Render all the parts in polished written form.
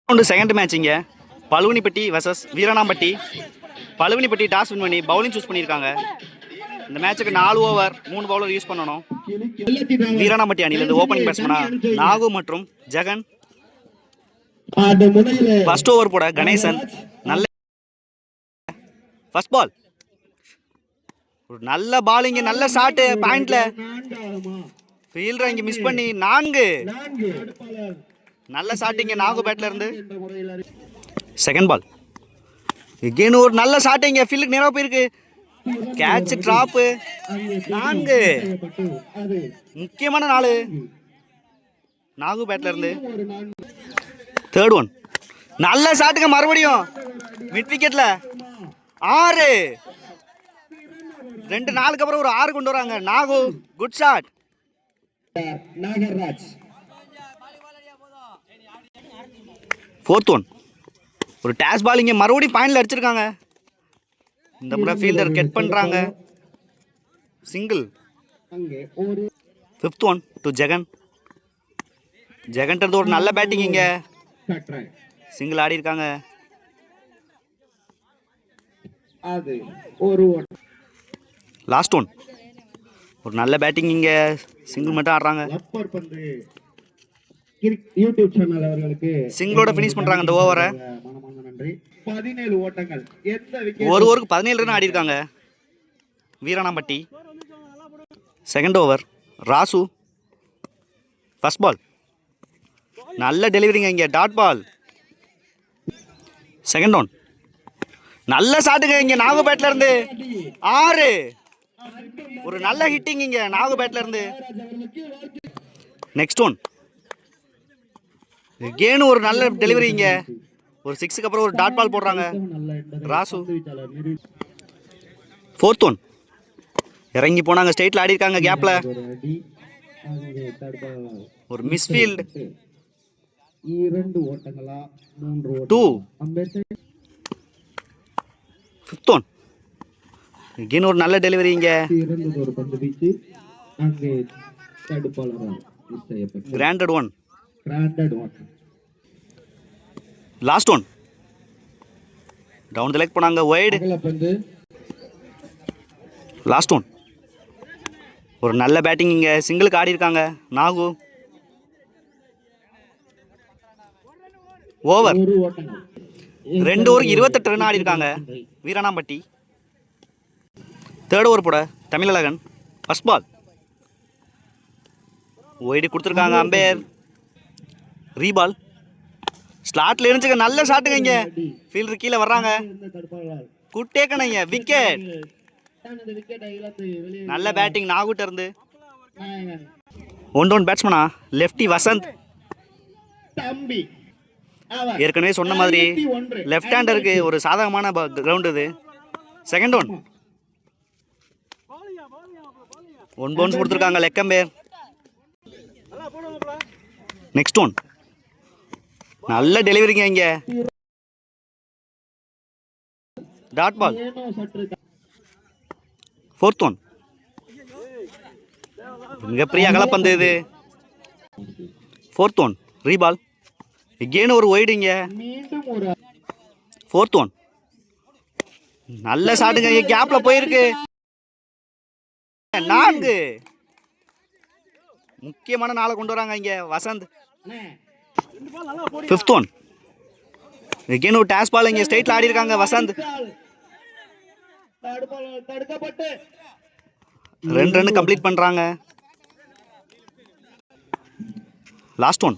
Second மேட்சிங்க Paluvanipatti versus Veeranampatti. Paluvanipatti toss win பண்ணி bowling choose பண்ணியிருக்காங்க. இந்த மேட்சுக்கு 4 ஓவர் 3 பவுலர் யூஸ் பண்ணணும். வீராணாம்பட்டி அணியிலிருந்து ஓப்பனிங் பேட்ஸ்மனா நாகு மற்றும் ஜெகன். ஃபர்ஸ்ட் ஓவர் போட கணேசன். நல்ல ஃபர்ஸ்ட் பால், ஒரு நல்ல பாலிங், நல்ல ஷாட் பாயிண்ட்ல. ஃபீல்டர் இங்க மிஸ் பண்ணி 4. நல்ல ஷாட்டிங்க நாகு பேட்ல இருந்து. செகண்ட் பால் எகெயின் ஒரு நல்ல ஷாட்டிங்க, ஃபீல்டுக்கு நேரா போயிருக்கு. Catch drop 4. முக்கியமான 4 நாகு பேட்ல இருந்து. தேர்ட் ஒன் நல்ல ஷாட்டுங்க, மறுபடியும் மிட் விக்கெட்ல 6. 2 நாளுக்கு அப்புறம் ஒரு 6 கொண்டு வராங்க Nagu. Good shot Nagaraj. Fourth one ஒரு டேஸ் பாலிங்க, மறுபடியும் பாயிண்ட்ல அடிச்சிருக்காங்க. இந்த முறை ஃபீல்டர் கெட் பண்றாங்க. Single. Fifth one to Jegan. Jegan ஒரு நல்ல பேட்டிங், இங்க சிங்கிள் ஆடி இருக்காங்க. லாஸ்ட் ஒன் ஒரு நல்ல பேட்டிங், இங்க சிங்கிள் மட்டும் ஆடுறாங்க. யூடியூப் சேனல் அவர்களுக்கு சிங்கிளோட ஃபினிஷ் பண்றாங்க இந்த ஓவரை. 17 ஓட்டங்கள், ஒரு ஓவருக்கு 17 ரன் ஆடி இருக்காங்க Veeranampatti. Second over Rasu. First ball நல்ல டெலிவரிங்க, இங்க டாட் பால். செகண்ட் ஒன் நல்ல ஷாட்டுங்க, இங்க நாகு பேட்ல இருந்து 6. ஒரு நல்ல ஹிட்டிங் இங்க நாகு பேட்ல இருந்து. நெக்ஸ்ட் ஒன் எகெயின் ஒரு நல்ல டெலிவரி, இங்க ஒரு 6க்கு அப்புறம் ஒரு டாட் பால் போடுறாங்க ராசு. ஃபோர்த் ஒன் இறங்கி போனாங்க, ஸ்ட்ரைட்ல ஆடி இருக்காங்க கேப்ல. ஒரு மிஸ்ஃபீல்ட் 2. ஃபிஃப்த் ஒன் எகெயின் ஒரு நல்ல டெலிவரி, இங்க granted one. Last one down the leg போனாங்க, வைடு. லாஸ்ட் ஒன் ஒரு நல்ல பேட்டிங், இங்க சிங்கிளுக்கு ஆடி இருக்காங்க நாகு. ஓவர் 2 ஓவருக்கு 28 ரன் ஆடி இருக்காங்க வீராணாம்பட்டி. தேர்ட் ஓவர் போட தமிழழகன். ஃபர்ஸ்ட் பால் வைடு கொடுத்துருக்காங்க, அம்பையர் ரீபால். ஸ்லாட்ல இருந்துச்சுங்க, நல்ல ஷாட்டுங்க, இங்க ஃபீல்டர் கீழே வர்றாங்க. குட் டேக்கனுங்க, விக்கெட். நல்ல பேட்டிங் நாகுட்ட இருந்து. 1 டவுன் பேட்ஸ்மனா லெஃப்டி வசந்த். ஏற்கனவே சொன்ன மாதிரி லெஃப்ட் ஹேண்டருக்கு ஒரு சாதகமான கிரவுண்ட் இது. செகண்ட் ஒன் 1 பவுன்ஸ் கொடுத்துருக்காங்க லெக் அம்பையர். நெக்ஸ்ட் ஒன் நல்ல டெலிவரிங்க, இங்க டாட் பால். ஃபோர்த் ஒன் மிகப்பெரிய அகலப்பந்து இது. ஃபோர்த் ஒன் ரீபால் எகெயின் ஒரு வைடுங்க. ஃபோர்த் ஒன் நல்ல ஷாட்டுங்க, கேப்ல போயிருக்கு 4. முக்கியமான 4 கொண்டு வராங்க இங்க வசந்த். ஃபிஃப்த் ஒன் எகெயின் ஒரு டாஸ் பால், இங்க ஸ்ட்ரைட்ல ஆடி இருக்காங்க வசந்த். 2 ரன் கம்ப்ளீட் பண்றாங்க. Last one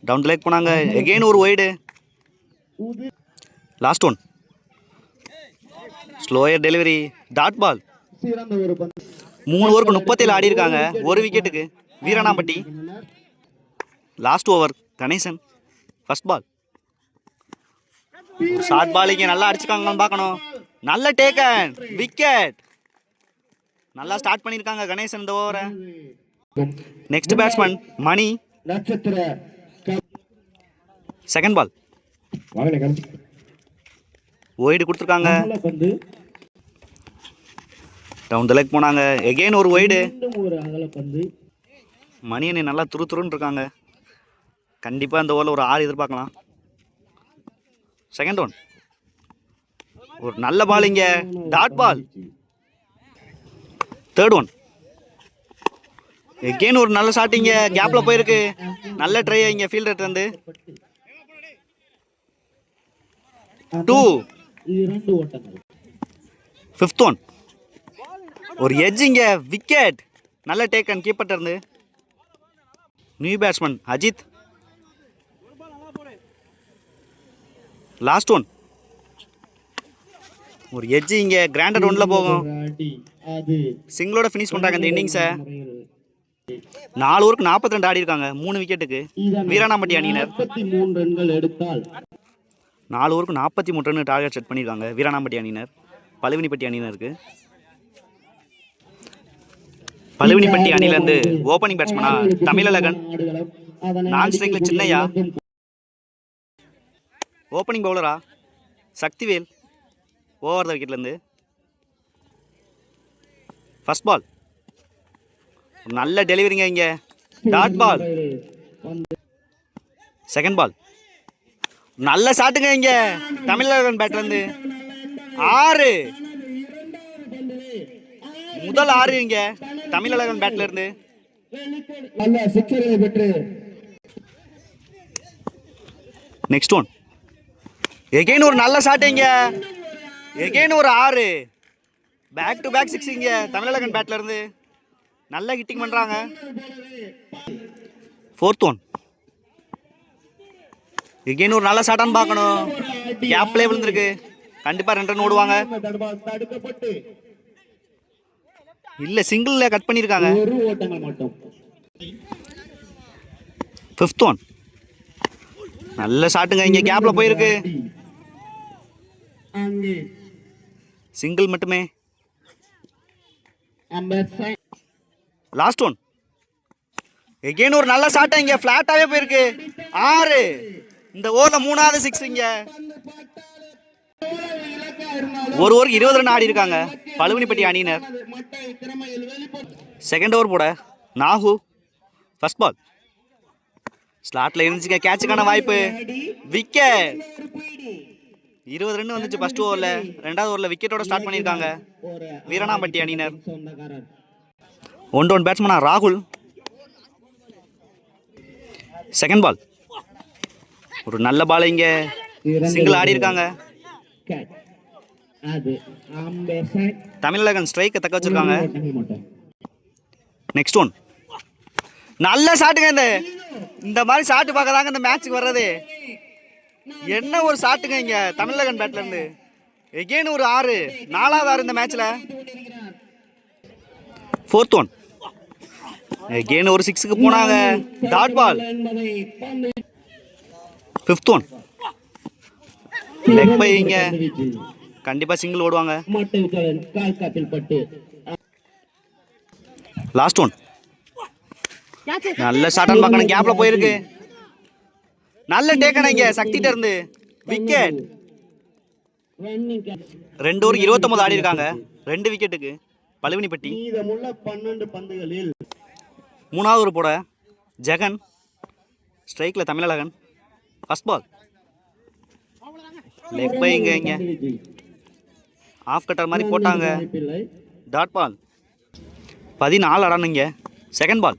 down the leg போனாங்க, எகெயின் ஒரு wide. Last one slower delivery, dot ball. 3 ஓவருக்கு 37 ஆடி இருக்காங்க, 1 விக்கெட்டுக்கு Veeranampatti. Last over Ganesan. First ball short ball, இங்க நல்லா அடிச்சுக்காங்கன்னு பார்க்கணும். நல்ல டேக்கன், விக்கெட். நல்லா ஸ்டார்ட் பண்ணியிருக்காங்க கணேசன் இந்த ஓவரை. Next batsman Mani. Second ball wide கொடுத்துருக்காங்க, டவுன் தி லெக் போனாங்க, எகெயின் ஒரு வைடு. மணியனை நல்லா துருன்னு இருக்காங்க. கண்டிப்பாக இந்த ஓவரில் ஒரு 6 எதிர்பார்க்கலாம். Second one. ஒரு நல்ல பால் இங்கே, dot ball. Third one. Again ஒரு நல்ல ஷாட் இங்கே, கேப்பில் போயிருக்கு. நல்ல ட்ரை இங்கே ஃபீல்டர் வந்து 2. Fifth one. ஒரு எட்ஜ் இங்கே, விக்கெட். நல்ல டேக் அண்ட் கீப்பர்ட்ட இருந்து. New batsman Ajith. Last one. ஒரு எட்ஜ் இங்கே, கிராண்டட் ஒன்ல போகும். சிங்கிளோட ஃபினிஷ் பண்ணுறாங்க இந்த இன்னிங்ஸை. 4 ஓவருக்கு 42 ஆடி இருக்காங்க 3 விக்கெட்டுக்கு. வீராணாம்பட்டி அணியினர் 4 ஓவருக்கு 43 ரன் டார்கெட் செட் பண்ணியிருக்காங்க வீராணாம்பட்டி அணியினர். பழுவினிப்பட்டி அணியினருக்கு. பழுவினிப்பட்டி அணியிலேருந்து ஓப்பனிங் பேட்ஸ்மேனா தமிழழகன். நான் ஸ்ட்ரைக்ல சின்னையா. ஓப்பனிங் பவுலரா சக்திவேல். ஓவர் த விக்கெட்லேருந்து. First ball. நல்ல டெலிவரிங்க இங்கே, டாட் பால். Second ball. நல்ல ஷாட்டுங்க இங்கே, தமிழழகன் பேட்லேருந்து. 6. முதல் 6 இங்கே தமிழழகன் பேட்ல இருந்து. Next one. எகெயின் ஒரு நல்ல ஷாட் இங்க, எகெயின் ஒரு 6. பேக் டு பேக் 6 இங்க தமிழழகன் பேட்ல இருந்து. நல்ல ஹிட்டிங் பண்றாங்க. Fourth one. எகெயின் ஒரு நல்ல ஷாட்டான்னு பார்க்கணும். கேப்ல விழுந்திருக்கு. கண்டிப்பா 2 ரன் ஓடுவாங்க. இல்ல சிங்கிள்ல கட் பண்ணிருக்காங்க. Fifth one. நல்ல ஷாட்டுங்க இங்க, கேப்ல போயிருக்கு. சிங்கிள் மட்டுமே. Last one. எகெயின் ஒரு நல்ல ஷாட் இங்க, பிளாட்டாவே போயிருக்கு. 6. இந்த ஓவர்ல 3வது 6 இங்க. ஒரு ஓவருக்கு 20 ரன் ஆடி இருக்காங்க பழுவினிப்பட்டி அணியினர். செகண்ட் ஓவர் போட நாகு. First ball. ஸ்லாட்ல இருந்துச்சுங்க, கேட்சுக்கான வாய்ப்பு. விக்கெட். 20 ரன் வந்துச்சு ஃபர்ஸ்ட் ஓவர்ல. 2வது ஓவர்ல விக்கெட்டோட ஸ்டார்ட் பண்ணியிருக்காங்க வீராணாம்பட்டி அணியினர். 1 பேட்ஸ்மேனா ராகுல். Second ball. ஒரு நல்ல பால் இங்க, சிங்கிள் ஆடி இருக்காங்க. தமிழழகன் ஸ்ட்ரைக்கை தக்க வச்சிருக்காங்க. Next one. நல்ல ஷாட்டுங்க. இந்த மாதிரி ஷாட்டு பார்க்கறாங்க இந்த மேட்சுக்கு வர்றது. என்ன ஒரு ஷாட்டுங்க இங்க தமிழழகன் பேட்ல இருந்து. எகெயின் ஒரு 6. 4வது 6 இந்த மேட்ச்ல. Fourth one. எகெயின் ஒரு 6க்கு போனாங்க, dot ball. Fifth one. Leg bye இங்க, கண்டிப்பா சிங்கிள் ஓடுவாங்க. Last one. நல்ல ஷாட்டான்னு பார்க்கணும், கேப்ல போயிருக்கு. நல்ல டேக்கன் இங்க சக்திட்ட இருந்து. விக்கெட். 2 ஓவர் 29 ஆடி இருக்காங்க 2 விக்கெட்டுக்கு பழுவினிப்பட்டி. 3வது ஓவர் போட ஜெகன். ஸ்ட்ரைக்ல Tamilazhagan. First ball. Leg bye இங்க, ஆஃப் கட்டர் மாதிரி போட்டாங்க, டாட் பால். 14 ஆடணுங்க. Second ball.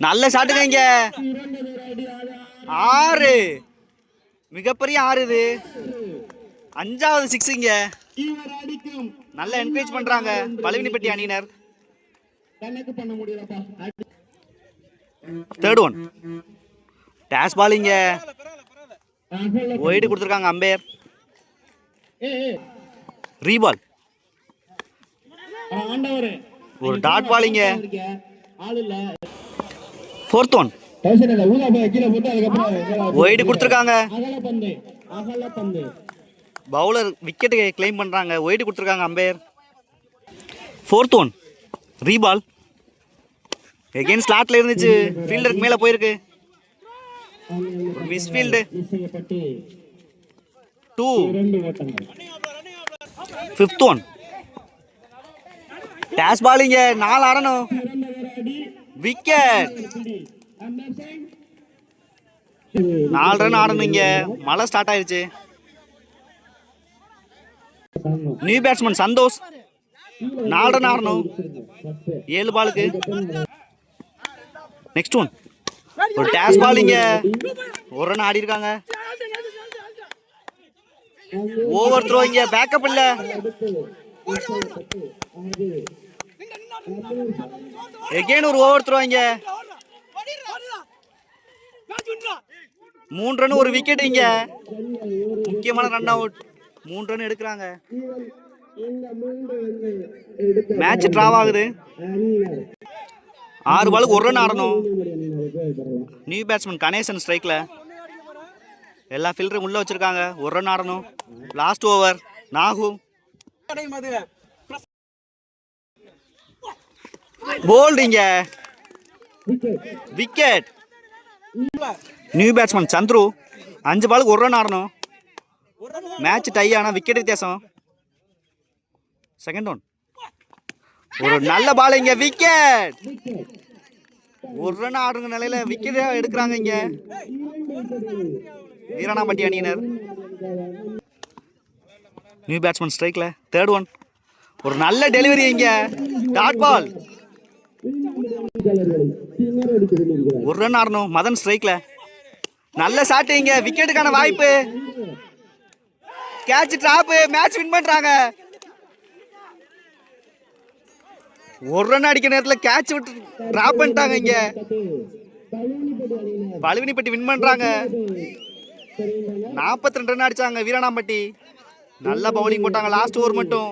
நல்ல ஷாட்டுங்க இங்க, 6. மிகப்பெரிய 6 இது. 5வது 6 இங்க. நல்ல என்கரேஜ் பண்றாங்க பழுவினிப்பட்டி அணியினர். Third one. டேஷ் பால் இங்க, ஒயிட் கொடுத்துருக்காங்க அம்பையர். ரீபால். ஒரு டாட் பால் இங்க. Fourth one. ஒயிட் கொடுத்துருக்காங்க. பவுலர் விக்கெட் கிளைம் பண்றாங்க, ஒயிட் கொடுத்துருக்காங்க umpire. Fourth one. Reball. Again ஸ்லாட்ல இருந்துச்சு, ஃபீல்டருக்கு மேல போயிருக்கு. Miss field. 2. Fifth one. டேஷ் பாலிங்க, 4 ஆடணும். விக்கெட். 4 ரன் ஆடணும். இங்க மழை ஸ்டார்ட் ஆயிருச்சு. நியூ பேட்ஸ்மேன் சந்தோஷ் 4 ரன் ஆடணும் 7 பாலுக்கு. நெக்ஸ்ட் ஒன் ஒரு டேஸ் பால். இங்க 1 ரன் ஆடி இருக்காங்க. Over throw. இங்க பேக்கப் இல்ல. எகைன் ஒரு ஓவர் த்ரோ. இங்க 3 ரன் ஒரு விக்கெட். இங்க முக்கியமான ரன் அவுட். 3 ரன் எடுக்கிறாங்க. மேட்ச் டிராவ் ஆகுது. 6 பாலுக்கு 1 ரன் ஆடணும். நியூ பேட்ஸ்மேன் கணேசன் ஸ்ட்ரைக்ல. எல்லா ஃபீல்டரும் உள்ள வச்சிருக்காங்க. 1 ரன் ஆடணும். Last over. நாகு போல்ட். இங்க விக்கெட். நியூ பேட்ஸ்மேன் சந்துரு 5 பாலுக்கு 1 ரன் ஆடணும். மேட்ச் டை ஆனா விக்கெட் வித்தியாசம். செகண்ட் ஒன் ஒரு நல்ல பால். இங்க விக்கெட். 1 ரன் ஆடுற நிலையில விக்கெட் எடுக்கிறாங்க. இங்க வீராணாம்பட்டி அணியினர். நியூ பேட்ஸ்மேன் ஸ்ட்ரைக்ல. தேர்ட் ஒன் ஒரு நல்ல டெலிவரி. இங்க டாட் பால். 1 ரன் ஆடணும். மதன் ஸ்ட்ரைக்ல. நல்ல ஷாட். இங்க விக்கெட்டுக்கான வாய்ப்பு. Catch drop. மேட்ச் வின் பண்றாங்க. 1 ரன் அடிக்கிற நேரத்தில் கேட்ச் விட்டு டிராப் பண்ணிட்டாங்க. இங்க பழுவினிப்பட்டி வின் பண்றாங்க. 42 ரன் அடிச்சாங்க வீராணாம்பட்டி. நல்ல பவுலிங் போட்டாங்க லாஸ்ட் ஓவர் மட்டும்.